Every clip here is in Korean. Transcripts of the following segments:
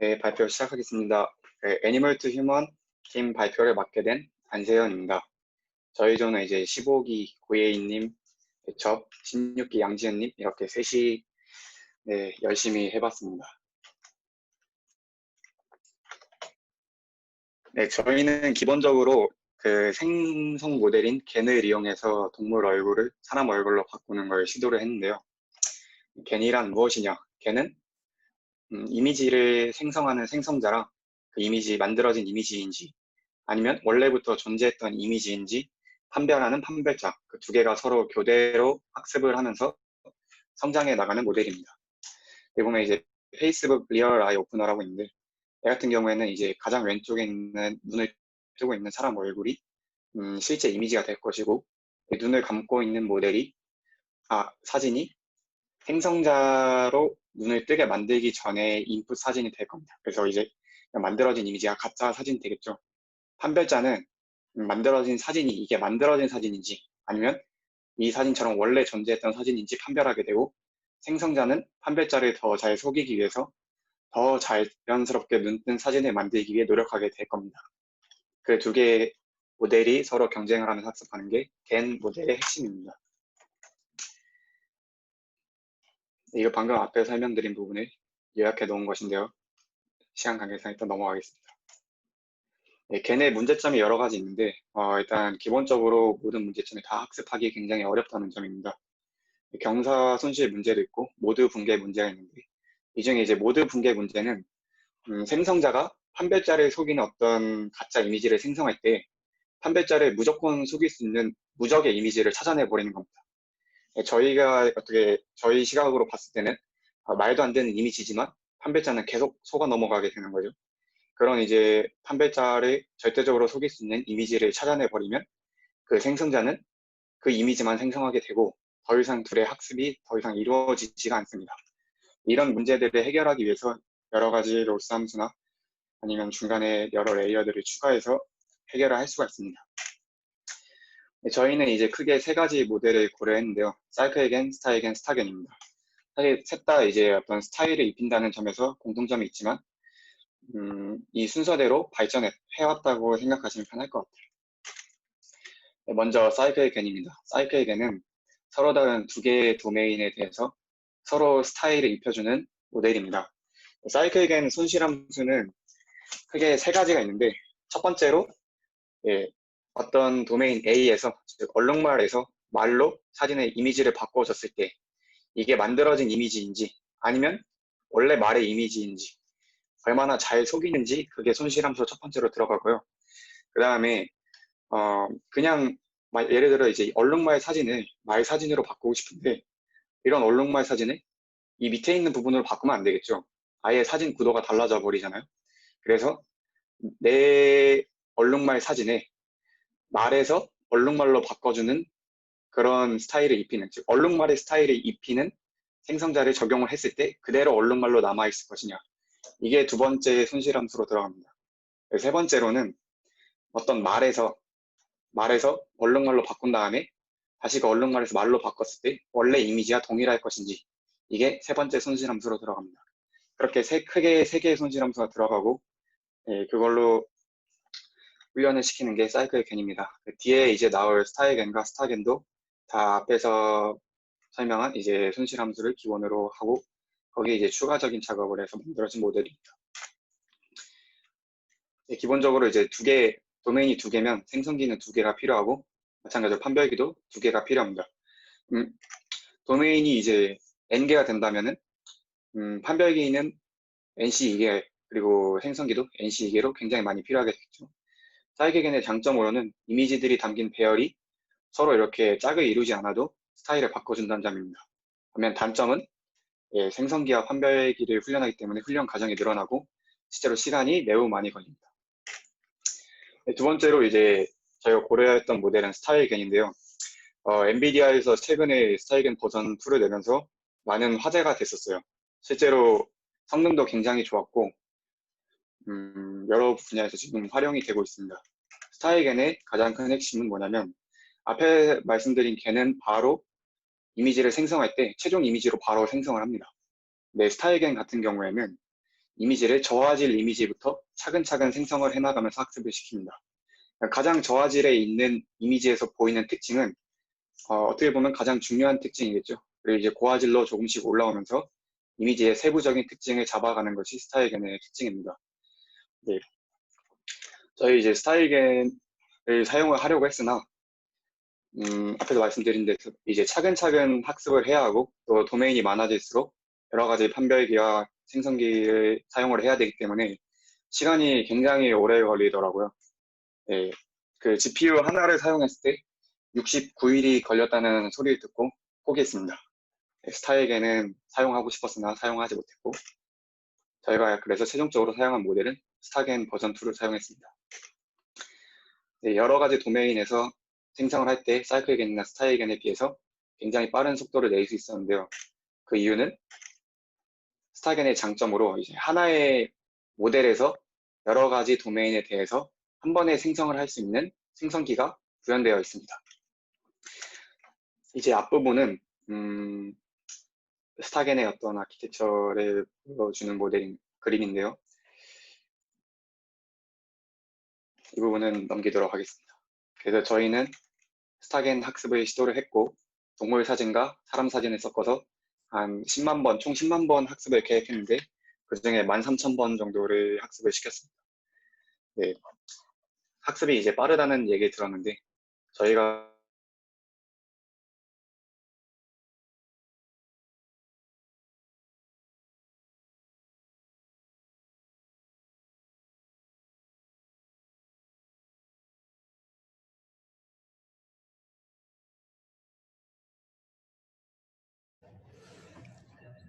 네, 발표 시작하겠습니다. 애니멀 투 휴먼 팀 발표를 맡게 된 안세현입니다. 저희 조는 이제 15기 고예인님, 대첩, 16기 양지현님 이렇게 셋이 네, 열심히 해봤습니다. 네, 저희는 기본적으로 그 생성 모델인 겐을 이용해서 동물 얼굴을 사람 얼굴로 바꾸는 걸 시도를 했는데요. 겐이란 무엇이냐? 겐은 이미지를 생성하는 생성자랑 그 이미지 만들어진 이미지인지 아니면 원래부터 존재했던 이미지인지 판별하는 판별자, 그 두 개가 서로 교대로 학습을 하면서 성장해 나가는 모델입니다. 여기 보면 이제 페이스북 리얼 아이 오프너라고 있는데, 얘 같은 경우에는 이제 가장 왼쪽에 있는 눈을 뜨고 있는 사람 얼굴이 실제 이미지가 될 것이고, 눈을 감고 있는 모델이, 사진이 생성자로 눈을 뜨게 만들기 전에 인풋 사진이 될 겁니다. 그래서 이제 만들어진 이미지가 가짜 사진이 되겠죠. 판별자는 만들어진 사진이 이게 만들어진 사진인지 아니면 이 사진처럼 원래 존재했던 사진인지 판별하게 되고, 생성자는 판별자를 더 잘 속이기 위해서 더 자연스럽게 눈뜬 사진을 만들기 위해 노력하게 될 겁니다. 그 두 개의 모델이 서로 경쟁을 하면서 학습하는 게 겐 모델의 핵심입니다. 이거 방금 앞에 설명드린 부분을 요약해 놓은 것인데요. 시간 관계상 일단 넘어가겠습니다. 네, 겐의 문제점이 여러 가지 있는데 일단 기본적으로 모든 문제점을 다 학습하기 굉장히 어렵다는 점입니다. 경사 손실 문제도 있고 모드 붕괴 문제가 있는데, 이 중에 이제 모드 붕괴 문제는 생성자가 판별자를 속이는 어떤 가짜 이미지를 생성할 때 판별자를 무조건 속일 수 있는 무적의 이미지를 찾아내 버리는 겁니다. 저희가 어떻게 저희 시각으로 봤을 때는 말도 안 되는 이미지지만 판별자는 계속 속아 넘어가게 되는 거죠. 그런 이제 판별자를 절대적으로 속일 수 있는 이미지를 찾아내 버리면 그 생성자는 그 이미지만 생성하게 되고 더 이상 둘의 학습이 더 이상 이루어지지가 않습니다. 이런 문제들을 해결하기 위해서 여러 가지 로스 함수나 아니면 중간에 여러 레이어들을 추가해서 해결을 할 수가 있습니다. 저희는 이제 크게 세 가지 모델을 고려했는데요. 사이클겐, 스타일겐, 스타겐입니다. 사실 셋 다 이제 어떤 스타일을 입힌다는 점에서 공통점이 있지만 이 순서대로 발전해왔다고 생각하시면 편할 것 같아요. 먼저 사이클겐입니다. 사이클겐은 서로 다른 두 개의 도메인에 대해서 서로 스타일을 입혀주는 모델입니다. 사이클겐 손실함수는 크게 세 가지가 있는데, 첫 번째로 어떤 도메인 A에서, 즉 얼룩말에서 말로 사진의 이미지를 바꿔줬을 때 이게 만들어진 이미지인지 아니면 원래 말의 이미지인지 얼마나 잘 속이는지, 그게 손실함수 첫 번째로 들어가고요. 그 다음에 그냥 예를 들어 이제 얼룩말 사진을 말 사진으로 바꾸고 싶은데, 이런 얼룩말 사진을 이 밑에 있는 부분으로 바꾸면 안 되겠죠. 아예 사진 구도가 달라져 버리잖아요. 그래서 내 얼룩말 사진에 말에서 얼룩말로 바꿔주는 그런 스타일을 입히는, 즉 얼룩말의 스타일을 입히는 생성자를 적용을 했을 때 그대로 얼룩말로 남아있을 것이냐, 이게 두 번째 손실함수로 들어갑니다. 세 번째로는 어떤 말에서 얼룩말로 바꾼 다음에 다시 그 얼룩말에서 말로 바꿨을 때 원래 이미지와 동일할 것인지, 이게 세 번째 손실함수로 들어갑니다. 그렇게 크게 세 개의 손실함수가 들어가고 그걸로 훈련을 시키는 게 사이클겐입니다. 뒤에 이제 나올 스타일겐과 스타겐도 다 앞에서 설명한 이제 손실함수를 기본으로 하고 거기에 이제 추가적인 작업을 해서 만들어진 모델입니다. 기본적으로 이제 도메인이 두 개면 생성기는 두 개가 필요하고 마찬가지로 판별기도 두 개가 필요합니다. 도메인이 이제 n개가 된다면은 판별기는 nc 2개 그리고 생성기도 nc 2개로 굉장히 많이 필요하게 되겠죠. 사이클겐의 장점으로는 이미지들이 담긴 배열이 서로 이렇게 짝을 이루지 않아도 스타일을 바꿔준다는 점입니다. 반면 단점은 생성기와 판별기를 훈련하기 때문에 훈련 과정이 늘어나고 실제로 시간이 매우 많이 걸립니다. 두 번째로 이제 저희가 고려했던 모델은 스타일겐인데요. 엔비디아에서 최근에 스타일겐 버전 2를 내면서 많은 화제가 됐었어요. 실제로 성능도 굉장히 좋았고 여러 분야에서 지금 활용이 되고 있습니다. 스타일겐의 가장 큰 핵심은 뭐냐면, 앞에 말씀드린 겐은 바로 이미지를 생성할 때 최종 이미지로 바로 생성을 합니다. 네, 스타일겐 같은 경우에는 이미지를 저화질 이미지부터 차근차근 생성을 해나가면서 학습을 시킵니다. 가장 저화질에 있는 이미지에서 보이는 특징은 어떻게 보면 가장 중요한 특징이겠죠. 그리고 이제 고화질로 조금씩 올라오면서 이미지의 세부적인 특징을 잡아가는 것이 스타일겐의 특징입니다. 네. 저희 이제 스타일겐을 사용을 하려고 했으나 앞에서 말씀드린 대로 이제 차근차근 학습을 해야 하고 또 도메인이 많아질수록 여러 가지 판별기와 생성기를 사용을 해야 되기 때문에 시간이 굉장히 오래 걸리더라고요. 네, 그 GPU 하나를 사용했을 때 69일이 걸렸다는 소리를 듣고 포기했습니다. 네, 스타일겐은 사용하고 싶었으나 사용하지 못했고 저희가 그래서 최종적으로 사용한 모델은 스타겐 버전 2를 사용했습니다. 네, 여러 가지 도메인에서 생성을 할 때 사이클겐이나 스타일겐에 비해서 굉장히 빠른 속도를 낼 수 있었는데요. 그 이유는 스타겐의 장점으로 이제 하나의 모델에서 여러 가지 도메인에 대해서 한 번에 생성을 할 수 있는 생성기가 구현되어 있습니다. 이제 앞부분은 스타겐의 어떤 아키텍처를 보여주는 그림인데요. 이 부분은 넘기도록 하겠습니다. 그래서 저희는 스타겐 학습을 시도를 했고 동물 사진과 사람 사진을 섞어서 한 10만 번, 총 10만 번 학습을 계획했는데 그 중에 13,000번 정도를 학습을 시켰습니다. 네, 학습이 이제 빠르다는 얘기 들었는데 저희가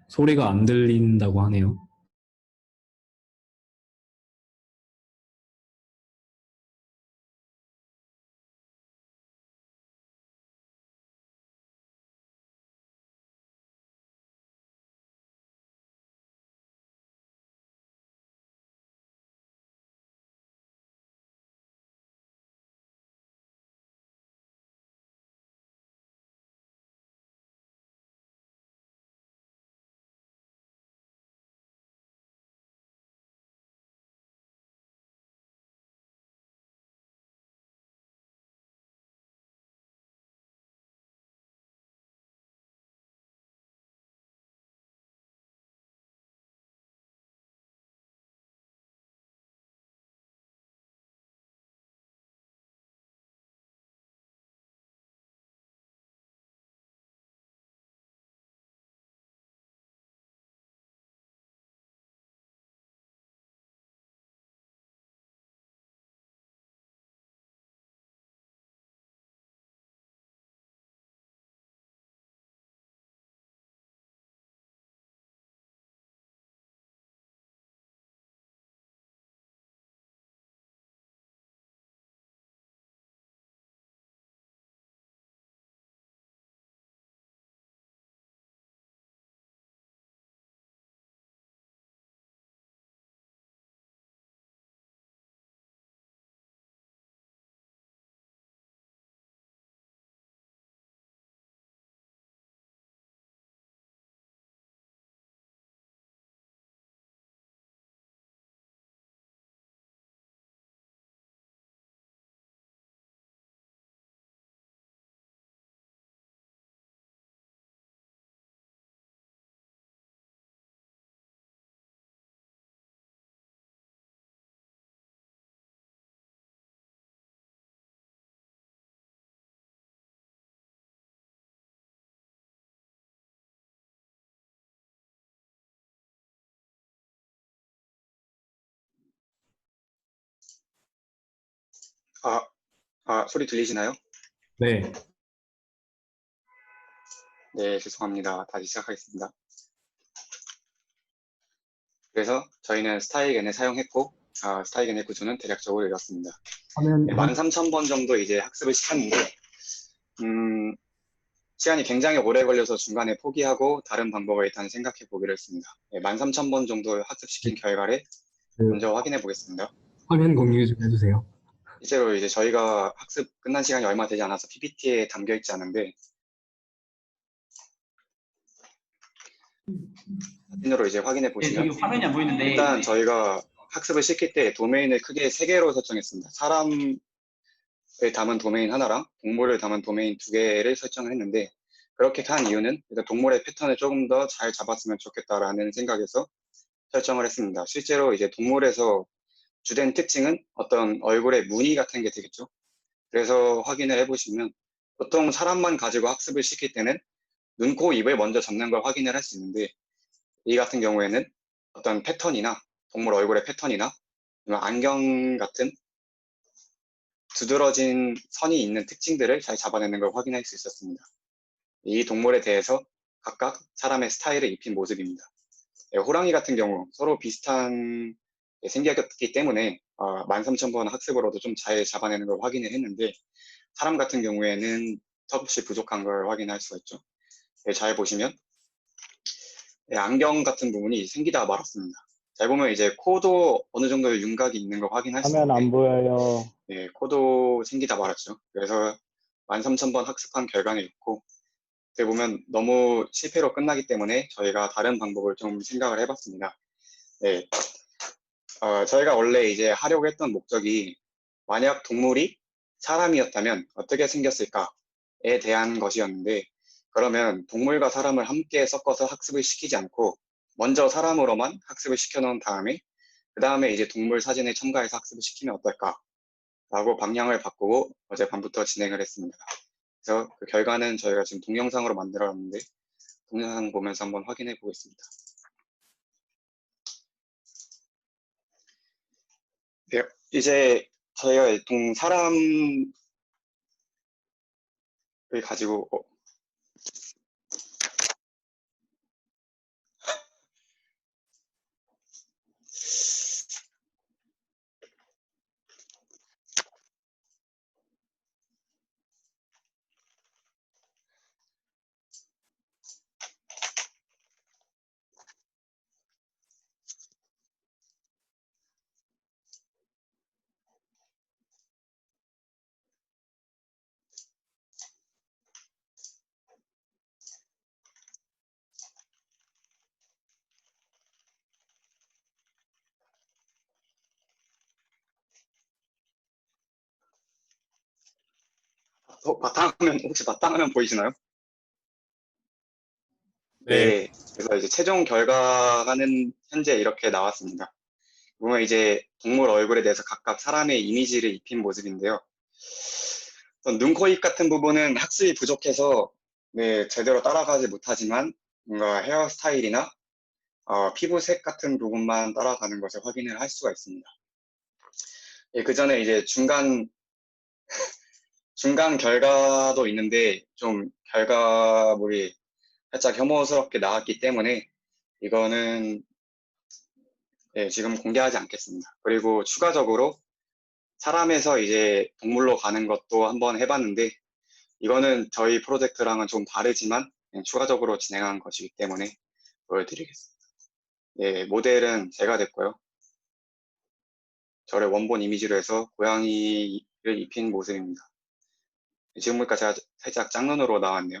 소리가 안 들린다고 하네요. 소리 들리시나요? 네. 네, 죄송합니다. 다시 시작하겠습니다. 그래서 저희는 스타일겐을 사용했고 스타일겐의 구조는 대략적으로 이렇습니다. 13,000번 정도 이제 학습을 시켰는데 시간이 굉장히 오래 걸려서 중간에 포기하고 다른 방법을 일단 생각해 보기로 했습니다. 13,000번 정도 학습시킨 결과를 먼저 확인해 보겠습니다. 화면 공유 좀 해주세요. 실제로 이제 저희가 학습 끝난 시간이 얼마 되지 않아서 PPT에 담겨 있지 않은데 사진으로 이제 확인해 네, 보시면 저기 화면이 안 보이는데. 일단 저희가 학습을 시킬 때 도메인을 크게 3개로 설정했습니다. 사람을 담은 도메인 하나랑 동물을 담은 도메인 2개를 설정을 했는데, 그렇게 한 이유는 일단 동물의 패턴을 조금 더 잘 잡았으면 좋겠다라는 생각에서 설정을 했습니다. 실제로 이제 동물에서 주된 특징은 어떤 얼굴에 무늬 같은 게 되겠죠. 그래서 확인을 해보시면 보통 사람만 가지고 학습을 시킬 때는 눈, 코, 입을 먼저 잡는 걸 확인을 할 수 있는데, 이 같은 경우에는 어떤 패턴이나 동물 얼굴의 패턴이나 아니면 안경 같은 두드러진 선이 있는 특징들을 잘 잡아내는 걸 확인할 수 있었습니다. 이 동물에 대해서 각각 사람의 스타일을 입힌 모습입니다. 호랑이 같은 경우 서로 비슷한 생겼기 때문에 13,000번 학습으로도 좀 잘 잡아내는 걸 확인을 했는데, 사람 같은 경우에는 턱없이 부족한 걸 확인할 수가 있죠. 잘 보시면 안경 같은 부분이 생기다 말았습니다. 잘 보면 이제 코도 어느 정도 윤곽이 있는 걸 확인할 수 화면 있는데, 안 보여요. 코도 생기다 말았죠. 그래서 13,000번 학습한 결과는 있고, 어떻게 보면 너무 실패로 끝나기 때문에 저희가 다른 방법을 좀 생각을 해봤습니다. 네, 저희가 원래 이제 하려고 했던 목적이 만약 동물이 사람이었다면 어떻게 생겼을까에 대한 것이었는데, 그러면 동물과 사람을 함께 섞어서 학습을 시키지 않고 먼저 사람으로만 학습을 시켜놓은 다음에 그 다음에 이제 동물 사진을 첨가해서 학습을 시키면 어떨까라고 방향을 바꾸고 어젯밤부터 진행을 했습니다. 그래서 그 결과는 저희가 지금 동영상으로 만들어놨는데 동영상 보면서 한번 확인해 보겠습니다. 네, 이제 저희가 사람을 가지고 바탕화면, 혹시 바탕화면 보이시나요? 네, 그래서 이제 최종 결과는 현재 이렇게 나왔습니다. 보면 이제 동물 얼굴에 대해서 각각 사람의 이미지를 입힌 모습인데요. 눈, 코, 입 같은 부분은 학습이 부족해서 제대로 따라가지 못하지만 뭔가 헤어스타일이나 피부색 같은 부분만 따라가는 것을 확인을 할 수가 있습니다. 그 전에 이제 중간 결과도 있는데 좀 결과물이 살짝 혐오스럽게 나왔기 때문에 이거는 지금 공개하지 않겠습니다. 그리고 추가적으로 사람에서 이제 동물로 가는 것도 한번 해봤는데 이거는 저희 프로젝트랑은 좀 다르지만 추가적으로 진행한 것이기 때문에 보여드리겠습니다. 모델은 제가 됐고요. 저를 원본 이미지로 해서 고양이를 입힌 모습입니다. 지금 보니까 제가 살짝 짝눈으로 나왔네요.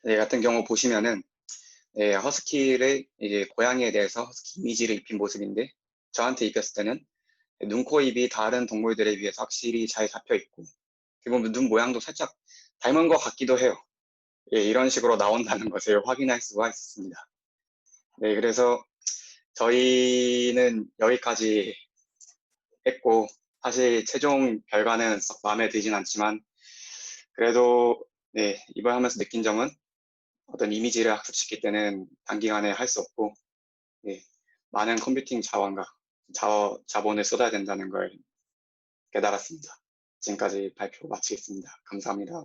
같은 경우 보시면은 허스키를 이제 고양이에 대해서 허스키 이미지를 입힌 모습인데 저한테 입혔을 때는 눈, 코, 입이 다른 동물들에 비해서 확실히 잘 잡혀 있고 보면 눈 모양도 살짝 닮은 것 같기도 해요. 이런 식으로 나온다는 것을 확인할 수가 있습니다. 그래서 저희는 여기까지 했고 사실 최종 결과는 썩 마음에 들진 않지만 그래도 이번 하면서 느낀 점은 어떤 이미지를 학습시킬 때는 단기간에 할 수 없고 많은 컴퓨팅 자원과 자본을 쏟아야 된다는 걸 깨달았습니다. 지금까지 발표 마치겠습니다. 감사합니다.